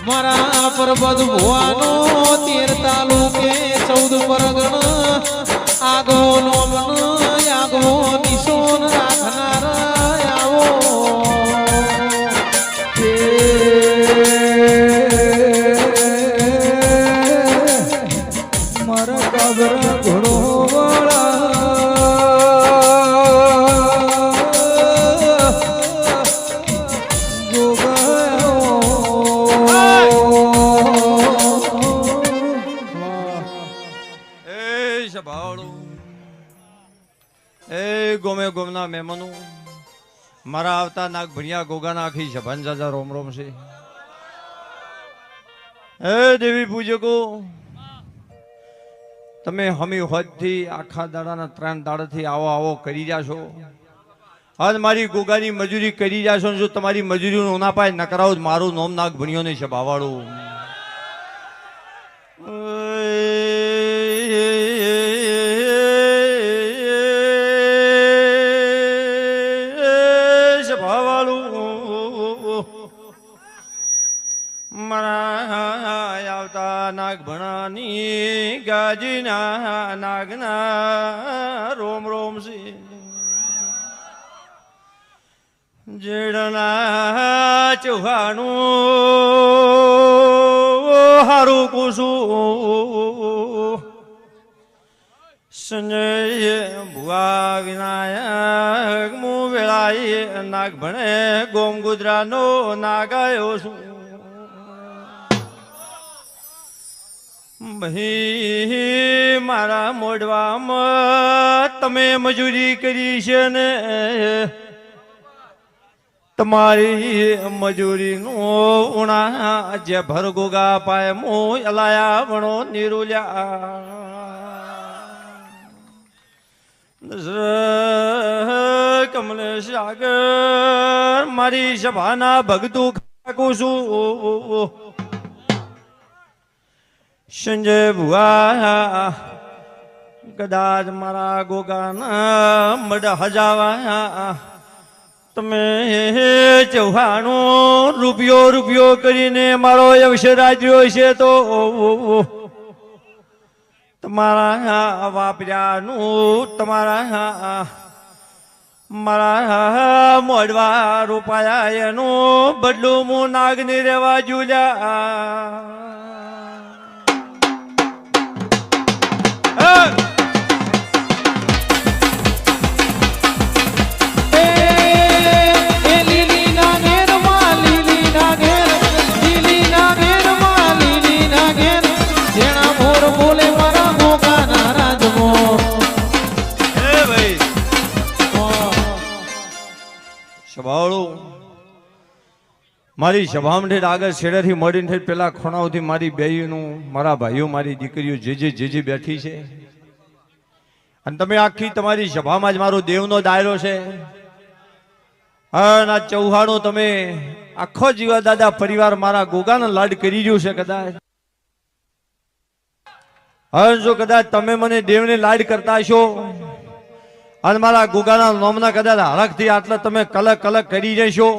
મારા પરબત ભુવાનો 13 તાલુકે 14 પરગણ આગો નોમન આગો નિશોન રાખનાર આવો મારા કાબરા ઘોડો ગોમે ગોમના મહેમાનો મારા આવતા નાગ ભણિયા ગોગાના આખી સભાન જાજા રોમ રોમ છે. હે દેવી પૂજકો, તમે હમી હોદથી આખા દાડાના 3 દાડાથી આવો આવો કરી રહ્યા છો. આજ મારી ગોગાની મજૂરી કરી રહ્યા છો. જો તમારી મજૂરી ના પાય ન કરાવો મારું નોમ નાગ ભણિયોને સભાવાળું. નાગ ભણાની ગાજીના નાગના રોમ રોમ છે. જેડના ચૌહાણું હારું કુસું સંજય ભુવા વિનાયક મું વેળાએ નાગ ભણે ગોમ ગુજરાનો નાગાયો છું. મારા મોઢવામાં તમે મજૂરી કરી છે ને તમારી મજૂરીનો ઉણા જે ભરગોગા પાય મો અલાયા વણો નિરુલ્યા કમલેશ આગળ મારી સભાના ભગતું ખાકું છું. સંજય ભુવા કદાચ મારા ગોગાના મડ હજાવા તમે ચૌહાણું રૂપિયો કરીને મારો અવસર રાજ્યો છે તો તમારા વાપર્યાનું તમારા મારા મોડવા રૂપાયા એનું બદલું હું નાગની રેવા જુલ્યા. મારી સભામાં આગળ છેડેથી મળીને પેલા ખૂણાઓથી મારી બેયનું મારા ભાઈઓ મારી દીકરીઓ જે બેઠી છે અને તમે આખી તમારી સભામાં જ મારો દેવનો દાયરો છે. અને આ ચૌહાણો તમે આખો જીવા દાદા પરિવાર મારા ગોગાનો લાડ કરી રહ્યું છે. કદાચ હવે જો કદાચ તમે મને દેવને લાડ કરતા છો અને મારા ગોગાના નોમના કદાચ હરખથી આટલા તમે કલક કરી જશો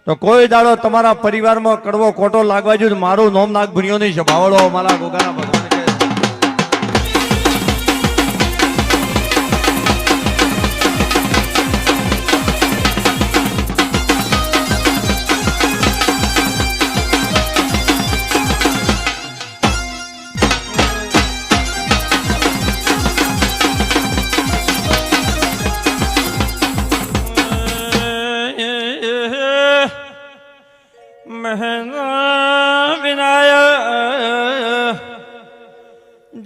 તો કોઈ દાડો તમારા પરિવારમાં કડવો કોટો લાગવા જોઈએ. મારું નોમ નાગ ભણ્યો નહીં છે ભાવડો મારા ગોગાના ભગવાન. વિનાયક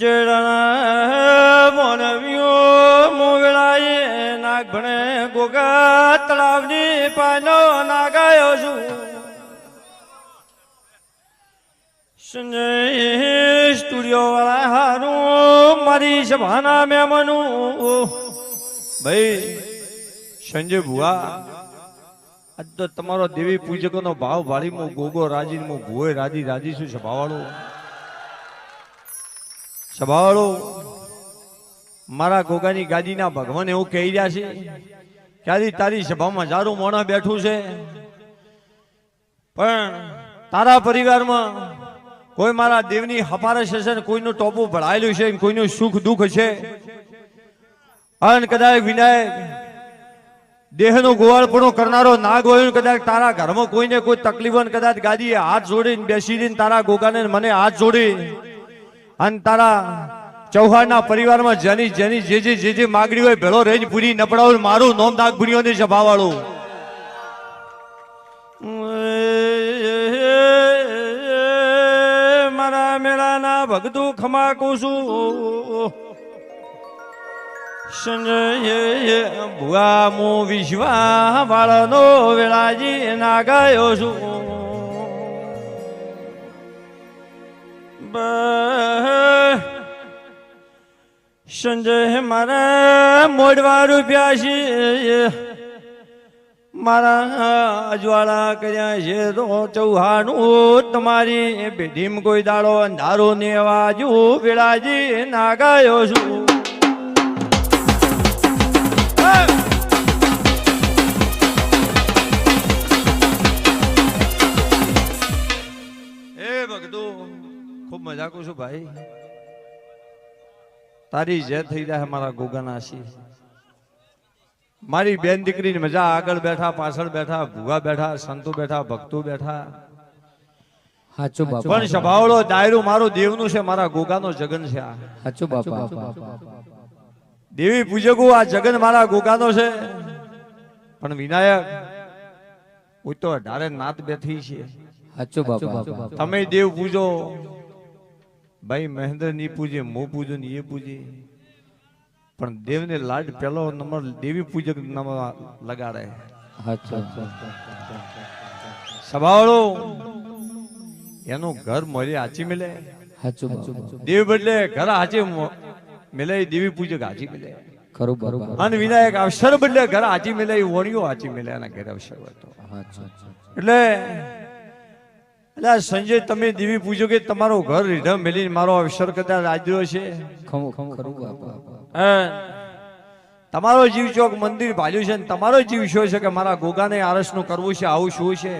જેડા મોનવ્યો મોગળાએ નાગ ભણે ગોગા તળાવની પાનો નાગાયો છું. સંજય સ્ટુડિયો વાળા હારું મારી સભાના મહેમાનું ભાઈ સંજય ભુવા આજ તો તમારો દેવી પૂજકોનો ભાવ ભારી મો ગોગો રાજી મો ભુવે રાજી છું. સભાવાળો મારા ગોગાની ગાદીના ભગવાન એવું કહી રહ્યા છે ક્યારે તારી સભામાં હજારો મોણા બેઠું છે, પણ તારા પરિવારમાં કોઈ મારા દેવની હપારશ હશે ને કોઈનું ટોપું ભળાયેલું છે, કોઈનું સુખ દુઃખ છે, અને કદાચ વિનાયક દેહનો ગોવાળપણો કરનારો નાગ હોય, કદાચ તારા ઘરમાં કોઈને કોઈ તકલીફ, કદાચ ગાદીએ હાથ જોડીને બેસી રહીને તારા ગોગાને મને હાથ જોડી અને તારા ચૌહાણના પરિવારમાં જેની જેની જે માગણી હોય ભેળો રેજ પૂરી નપડાવ મારું નોમ નાગ ભૂરીઓની સભાવાળું મારા મેળાના ભગતું ખમાકું છું સંજય ભુવા મો વિશ્વા વાળનો વેળાજી ના ગયો છું સંજય મારા મોડવા રૂપિયા છે, મારા અજવાળા કર્યા છે તો ચૌહાણું તમારી પેઢીમ કોઈ દાડો અંધારો ને અવાજુ વેળાજી ના ગયો છું. ખૂબ મજાક છું ભાઈ, તારી જે થઈ જાય મારા ગોગાના આશી. મારી બેન દીકરીની મજા આગળ બેઠા, પાછળ બેઠા, ભૂવા બેઠા, સંતો બેઠા, ભક્તો બેઠા, પણ સભાવડો દાયરો મારો દેવનું છે, મારા ગોગાનો જગન છે. દેવી પૂજકો આ જગન મારા ગોગાનો છે, પણ વિનાયક હું તો 18 નાત બેઠી છે. તમે દેવ પૂજો ભાઈ, મહેન્દ્ર ની પૂજે, મો પૂજો ને એ પૂજે, પણ દેવને લાડ પેલો નંબર દેવી પૂજક લગાડે. સભાવાળો એનું ઘર મળે હાચી મિલે, દેવ બદલે ઘર હાચી મિલે, દેવી પૂજક હાચી મિલે. અને વિનાયક અવસર બદલે ઘર હાચી મિલે, વણીઓ હાચી મિલે એના ઘરે અવસર હતો. એટલે સંજય તમે દેવી પૂજો કે તમારો ઘર રીઢા મેલી મારો અવસર કદાચ રાજ્યો છે, તમારો જીવ ચોક મંદિર ભાલ્યું છે, તમારો જીવ શું છે કે મારા ગોગાને આરસ નું કરવું છે, આવું શું છે?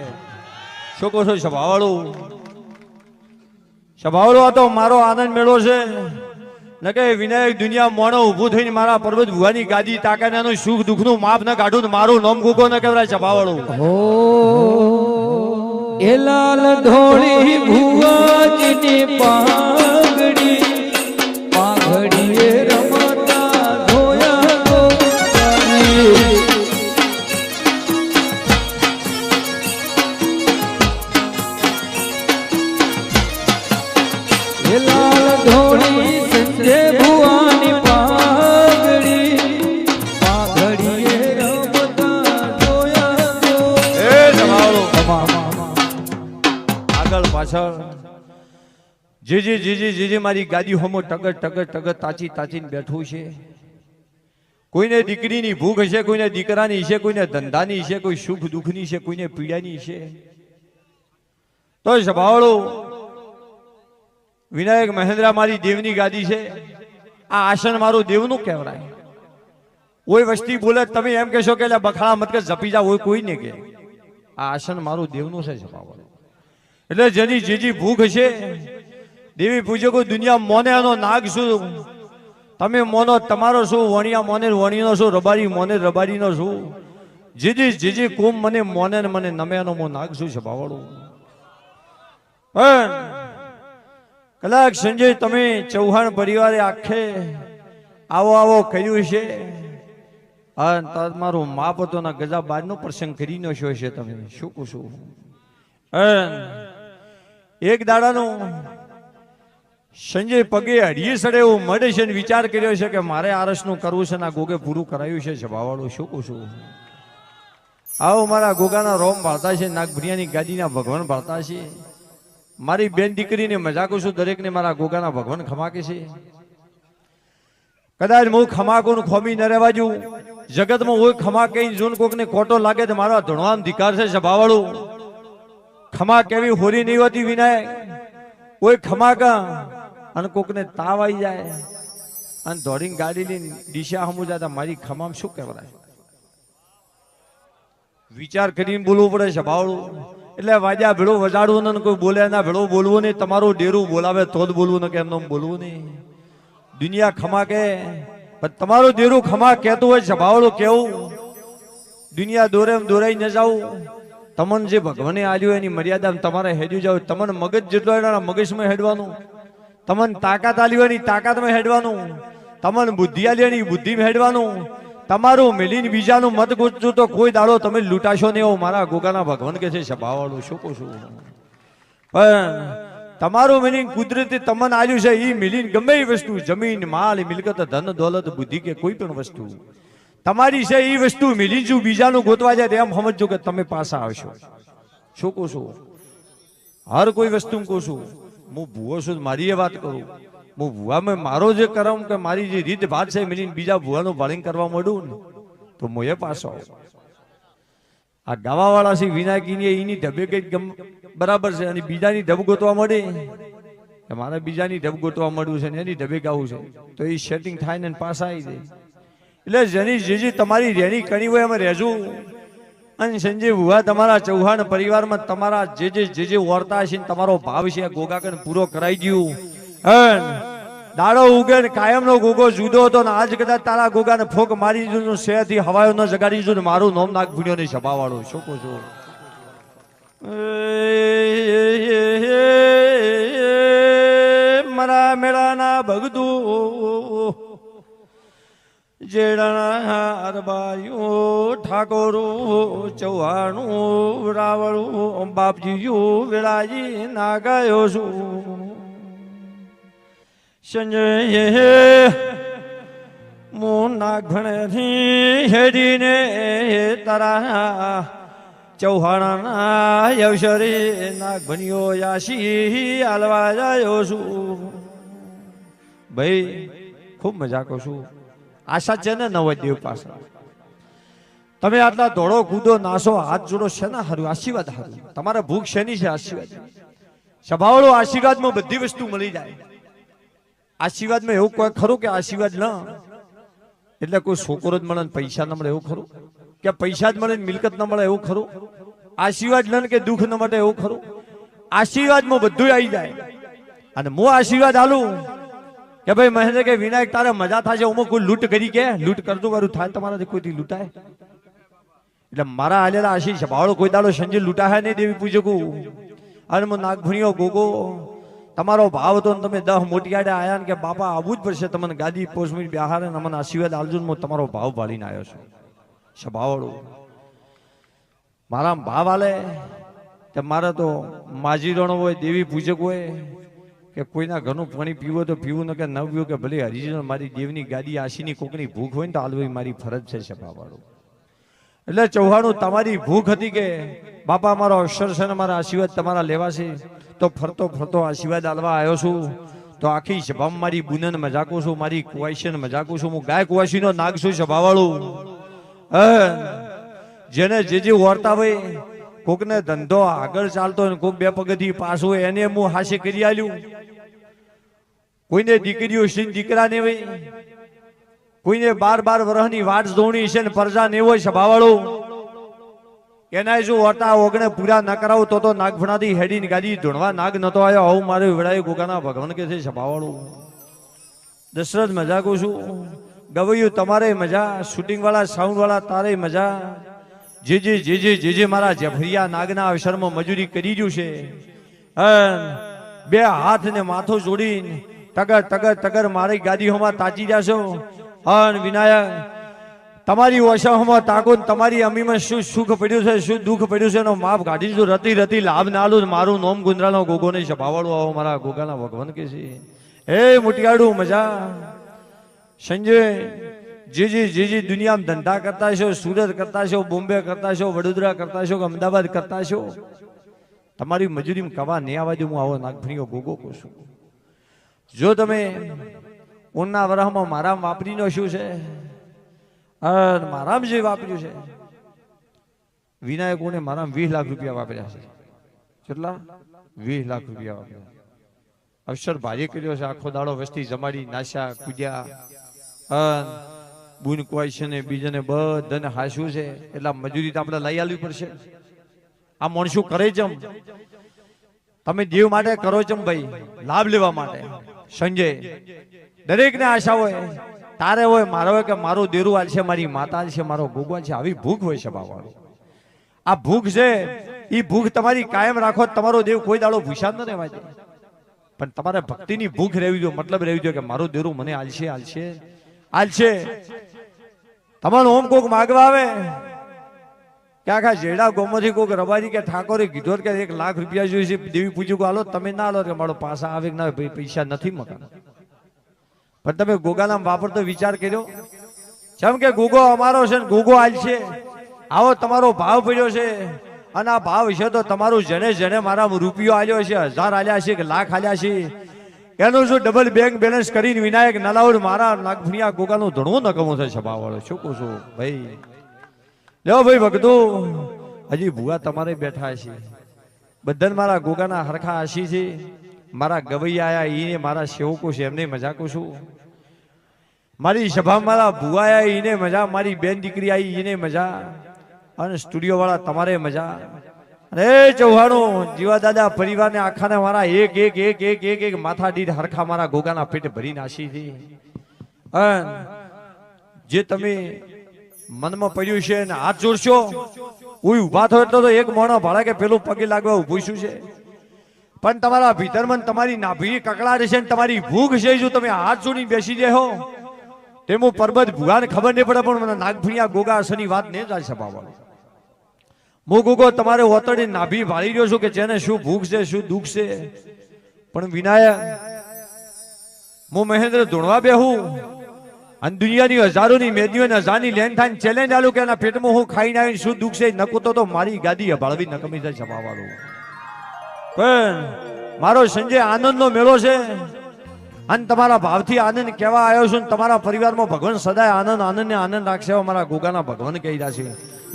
શું કહો છો સભાવાળું? સભાવાળો આ તો મારો આનંદ મેળો છે ને કે વિનાયક દુનિયા મોણો ઊભું થઈને મારા પર્વત ભુવાની ગાદી તાકાને એનું સુખ દુઃખ નું માપ ન કાઢું, મારું નામ ગોગો ન કહેવાય. સભાવાળું એ લાલ ધોળી ભુવાજીની પાઘડી, પાઘડીએ રમતા ધોયા ગોગાજી. એ લાલ ધોળી સંજય ભુવાની પાઘડી, પાઘડીએ રમતા ધોયા ગોગાજી. પાછળ જે મારી ગાદી હોમો ટગર ટગર ટગર તાચી તાચીને બેઠું છે. કોઈને દીકરીની ભૂખ હશે, કોઈને દીકરાની છે, કોઈને ધંધાની છે, કોઈ સુખ દુઃખની છે, કોઈને પીડાની છે. તો સભાવાળો વિનાયક મહેન્દ્રા મારી દેવની ગાદી છે, આ આસન મારું દેવનું કહેવાય. કોઈ વસ્તી બોલે તમે એમ કહેશો કે બખાડા મત કે જપી જા, કોઈ ને કે આ આસન મારું દેવનું છે. સભાવાળો એટલે જેની જે ભૂખ છે, દેવી પૂજકો દુનિયા મોને એનો નાગ શું, તમે મોનો તમારો શું, વણિયા મોને વણીનો શું, રબારી મોને રબારીનો શું, જે કોમ મને મોને ને મને નમે એનો મો નાગ શું. સભાવાળું પણ કલાક સંજય તમે ચૌહાણ પરિવારે આખે આવો આવો કર્યું છે, અને તમારું માપ હતો ના ગજા બારનો પ્રસંગ કરીને શું છે, તમે શું કહો? એક દાડાનું સંજય પગે હડીએ સડે એવું મળે છે ને વિચાર કર્યો છે કે મારે આરસનું કરવું છે ને આ ગોગે પૂરું કરાયું છે. સભાવાળું શું કહું છું? આવો મારા ગોગાના રોમ ભાળતા છે, નાગભરિયાની ગાદીના ભગવાન ભાળતા છે. મારી બેન દીકરીને મજાકું છું, દરેકને મારા ગોગાના ભગવાન ખમાકે છે. કદાચ હું ખમાકોનું ખોમી ન રહેવા જઉં, જગતમાં હોય ખમા કઈ જોન કોકને ખોટો લાગે તો મારા ધણવામ ધિકાર છે. સભાવાળું ખમા કેવી હોરી નહીં હોતી વિનાયક, કોઈ ખમા કા અને કોકને તાવ આવી જાય અને દોડીને ગાડી લઈને દિશા હમું જતા મારી ખમામ શું કહેવાય? વિચાર કરીને બોલવું પડે સભાવડું. એટલે વાજા ભેળો વજાડવું ને કોઈ બોલે ના ભેળો બોલવું નહીં. તમારું ડેરું બોલાવે તો જ બોલવું ને કે એમનો બોલવું નહીં. દુનિયા ખમા કે પણ તમારું ડેરું ખમા કહેતું હોય સભાવડું કેવું. દુનિયા દોરે દોરાઈ ન જાવું. તમને જે ભગવાને આલ્યું એની મર્યાદા તમારે હેડ્યું જાવ. તમને મગજ જેટલો એના મગજમાં હેડવાનું. તમને તાકાત આલ્યું એની તાકાતમાં હેડવાનું. તમને બુદ્ધિ આલી એની બુદ્ધિમાં હેડવાનું. તમારું મિલીને બીજાનું મત ગોતજો તો કોઈ દાડો તમે લૂંટાશો નહીં. એવું મારા ગોગાના ભગવાન કે છે સભાવાળું શું કહું છું. પણ તમારું મિલીન કુદરતી તમને આલ્યું છે એ મિલીન ગમે એ વસ્તુ જમીન માલ મિલકત ધન દોલત બુદ્ધિ કે કોઈ પણ વસ્તુ તમારી છે એ વસ્તુ મિલીન જો બીજાનું ગોતવા જાય એમ સમજો કે તમે પાછા આવશો. શું કહું છું. હર કોઈ વસ્તુ કહું છું. હું ભૂવો છું મારી એ વાત કરું. હું ભૂવામાં મારો જે કરમ કે મારી જે રીત ભાત છે મિલીને બીજા ભૂવાનું ભાળીને કરવા માંડું ને તો હું એ પાછો આવું. આ ગાવાવાળા છે વિનાયકીની એની ઢબે કઈ બરાબર છે અને બીજાની ઢબ ગોતવા મળે કે મારે બીજાની ઢબ ગોતવા મળ્યું છે ને એની ઢબે ગાવું છે તો એ સેટિંગ થાય ને પાછા આવી જાય. એટલે જેની જે તમારી રેણી કણી હોય એમાં રહેજો. અને સંજય ભુવા તમારા ચૌહાણ પરિવારમાં તમારા જે વર્તા છે તમારો ભાવ છે ગોગાકન પૂરો કરાઈ ગયું. દાડો ઉગે કાયમ નો ગોગો જુદો હતો ને આજ કદાચ તારા ગોગા ને ફોક મારી દીધું શહેરથી હવાયો ન જગાડી દીધું ને મારું નામ નાગ ભૂલ્યો ને સભા વાળું શું કહું છું. મારા મેળાના ભગતું જેડાના અરબાયું ઠાકોરું ચૌહાણું રાવળું બાપજીયું વેળાજી ના ગયો છું. સંજય હું નાગ ભણેથી હેડીને તારા ચૌહાણના અવસરે નાગ ભણ્યો યાસી હાલવા જાયો છું. ભાઈ ખૂબ મજા કરું છું. આશા છે ને નવદેવ પાસે તમે આટલા દોડો કૂદો નાસો હાથ જોડો છે ને હારું આશીર્વાદ હારું. તમારા ભૂખ શેની છે આશીર્વાદ. સભાવાળો આશીર્વાદમાં બધી વસ્તુ મળી જાય. આશીર્વાદમાં એવું કોઈ ખરું કે આશીર્વાદ ન એટલે કોઈ છોકરો જ મળે પૈસા ન મળે એવું ખરું કે પૈસા જ મળે મિલકત ન મળે એવું ખરું. આશીર્વાદ ન કે દુઃખ ન મળે એવું ખરું. આશીર્વાદમાં બધું આવી જાય. અને હું આશીર્વાદ આલું કે ભાઈ મહેન્દ્ર કે વિનાયક તારે મજા થશે. હું કોઈ લૂંટ કરી કે લૂંટ કરતું વાળું થાય તમારાથી કોઈથી લૂંટાય. એટલે મારા હાલેલા આશીષ ભાવડો કોઈ દાડો સંજય લૂંટાય નહીં દેવી પૂજકું. અને હું નાગભણીઓ ગોગો તમારો ભાવ હતો ને તમે 10 મોટિયાડે આયા ને કે બાપા આવવું જ પડશે તમને ગાદી પોષમી બિહાર ને અમને આશીર્વાદ આલજો. હું તમારો ભાવ ભાળીને આવ્યો છું. સભાવાળું મારા ભાવ આલે કે મારે તો માજીરણો હોય દેવી પૂજક હોય કે કોઈના ઘરનું પાણી પીવો તો પીવું ન કે ન પીવું કે ભલે હરિજન મારી દેવની ગાદી આશીની કોકની ભૂખ હોય ને તો આલવી મારી ફરજ છે સભાવાળું. એટલે ચૌહાણું તમારી ભૂખ હતી કે બાપા મારો અવસર છે ને મારા આશીર્વાદ તમારા લેવા છે તો ફરતો ફરતો આશીર્વાદ આલવા આવ્યો છું. તો આખી સભામાં મારી બુનન મજાકું છું. મારી કુવાઈશન મજાકું છું. હું ગાય કુવાઈશીનો નાગ છું સભાવાળું. જેને જે વર્તા હોય કોકને ધંધો આગળ ચાલતો હોય કોક બે પગથી પાસ હોય એને હું હાશે કરી આલ્યું. કોઈને દીકરીઓ છે દીકરા ને હોય કોઈને 12 વર્ષની વાટ જોણી છે ને પરજા ને હોય સભાવાળું એના શું વર્તા ઓગણે પૂરા ન કરાવું તો નાગભણાથી હેડીને ગાડી ધૂણવા નાગ નતો આવ્યો. આવું મારે વેળાએ ગોગાના ભગવાન કે છે સભાવાળું. દશરથ મજા કહું છું. ગવૈયું તમારે મજા. શૂટિંગ વાળા સાઉન્ડ વાળા તારે મજા. જે મારા જફરિયા નાગના અવસરમાં મજૂરી કરી રહ્યું છે. બે હાથ ને માથું જોડીને તગર તગર તગર મારી ગાદીઓમાં તાજી જશો. અન વિનાયક તમારી ઓછાઓમાં તાકો તમારી અમીમાં શું સુખ પડ્યું છે શું દુઃખ પડ્યું છે એનો માફ કાઢીશું. રતી રતી લાભ ના આલું મારું નોમ ગુંદરાનો ગોગો નહીં સભાવાળું આવો મારા ગોગાના ભગવાન કે છે. એ મોટિયાડું મજા. સંજય જે દુનિયામાં ધંધા કરતા છો સુરત કરતા છો બોમ્બે કરતા છો વડોદરા કરતા છો કે અમદાવાદ કરતા છો તમારી મજૂરીમાં કવા નહીં આવવા દે. હું આવો નાગભણીઓ ગોગો કહું છું. જો તમે ઉનના વરાહમાં મારામ વાપરીનો શું છે મારામ જે વાપર્યું છે વિનાયકોને મારામ 20 લાખ રૂપિયા વાપર્યા છે. કેટલા 20 લાખ રૂપિયા વાપર્યા. અવસર ભારે કર્યો છે. આખો દાડો વસ્તી જમાડી નાશ્યા કૂદ્યા બુન કોઈ છે ને બીજાને બધાને હાસ્યું છે એટલે મજૂરી તો આપણે લઈ આવવી પડશે. આ માણસો કરે ચમ, તમે દેવ માટે કરો ચમ ભાઈ, લાભ લેવા માટે. સંજય દરેક ને આશા હોય, તારે હોય, મારો હોય કે મારું દેરું આલશે, મારી માતા આલશે, મારો ભૂખ છે. આવી ભૂખ હોય છે બાબા. આ ભૂખ છે, એ ભૂખ તમારી કાયમ રાખો. તમારો દેવ કોઈ દાડો ભૂસા ન રહેવા દે. પણ તમારે ભક્તિની ભૂખ રહેવી જોઈએ, મતલબ રહેવી જોઈએ કે મારું દેરું મને આલશે આલશે આલશે. તમારું ઓમ કોક માગવા આવે કે આખા જેડા ગોમાંથી કોક રબાજી કે ઠાકોરે કીધો કે 1 લાખ રૂપિયા જોઈએ છે, દેવી પૂછ્યું કે હાલો તમે ના હાલો કે મારો પાસા આવે ના પૈસા નથી મકાન. પણ તમે ગોગાના વાપરતો વિચાર કર્યો? જેમ કે ગોગો અમારો છે ને ગોગો આલશે, આવો તમારો ભાવ પડ્યો છે. અને આ ભાવ છે તો તમારું જેને જેને મારા રૂપિયો આલ્યો છે, 1000 આલ્યા છે કે લાખ આલ્યા છે, એનું શું ડબલ બેંક બેલેન્સ કરીને વિનાયક નલાવડ મારા નાગફણિયા ગોગાનું ધણું નકમું થાય છે ભાવવાળો. શું કહું છું ભાઈ? લ્યો ભાઈ ભગતો, હજી ભુવા તમારે બેઠા છે. બધાને મારા ગોગાના હરખા આશી છે. મારા ગવૈયા આયા ઈને મારા સેવકો છે એમને મજાકું છું. મારી સભામાં મારા ભુવા આયા ઈને મજા, મારી બેન દીકરી આવી ઈને મજા, અને સ્ટુડિયો વાળા તમારે મજા. અરે ચૌહાણો જીવા દાદા પરિવારને આખાને મારા એક એક એક એક એક એક માથા દીઠ હરખા મારા ગોગાના પેટ ભરી નાસી છે. જે તમે મનમાં પડ્યું છે ને હાથ જોડશો, કોઈ ઉભા થયો એટલે તો એક મોણો ભાડા કે પેલું પગે લાગવા ઉભું શું છે. પણ તમારા ભીતરમાં તમારી નાભી કકડાટ છે ને તમારી ભૂખ છે, જો તમે હાથ જોડી બેસી જાય તેમાં પરબત ભુગાને ખબર નહીં પડે. પણ મને નાગફણિયા ગોગા અસરની વાત નહીં જાય સભાવાળો. હું ગોગો તમારે ઓતડી નાભી ભાળી રહ્યો છું કે જેને શું ભૂખ છે શું દુઃખ છે. પણ વિનાયક હું મહેન્દ્ર ધૂણવા બેહું અને દુનિયાની હજારોની મેદીઓને હજારની લેન થાય ચેલેન્જ આલું કે એના પેટમાં હું ખાઈને આવીને શું દુઃખ છે નકુતો તો મારી ગાદી અભાળવી નકમી જાય સભાવાળું. પણ મારો સંજય આનંદનો મેળો છે અને તમારા ભાવથી આનંદ કહેવા આવ્યો છું. તમારા પરિવારમાં ભગવાન સદાય આનંદ આનંદ ને આનંદ રાખશે. મારા ગોગાના ભગવાન કહી રહ્યા છે.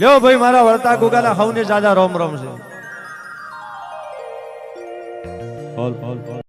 લ્યો ભાઈ મારા વળતા ગોગાના હવને જાજા રોમ રોમ છે.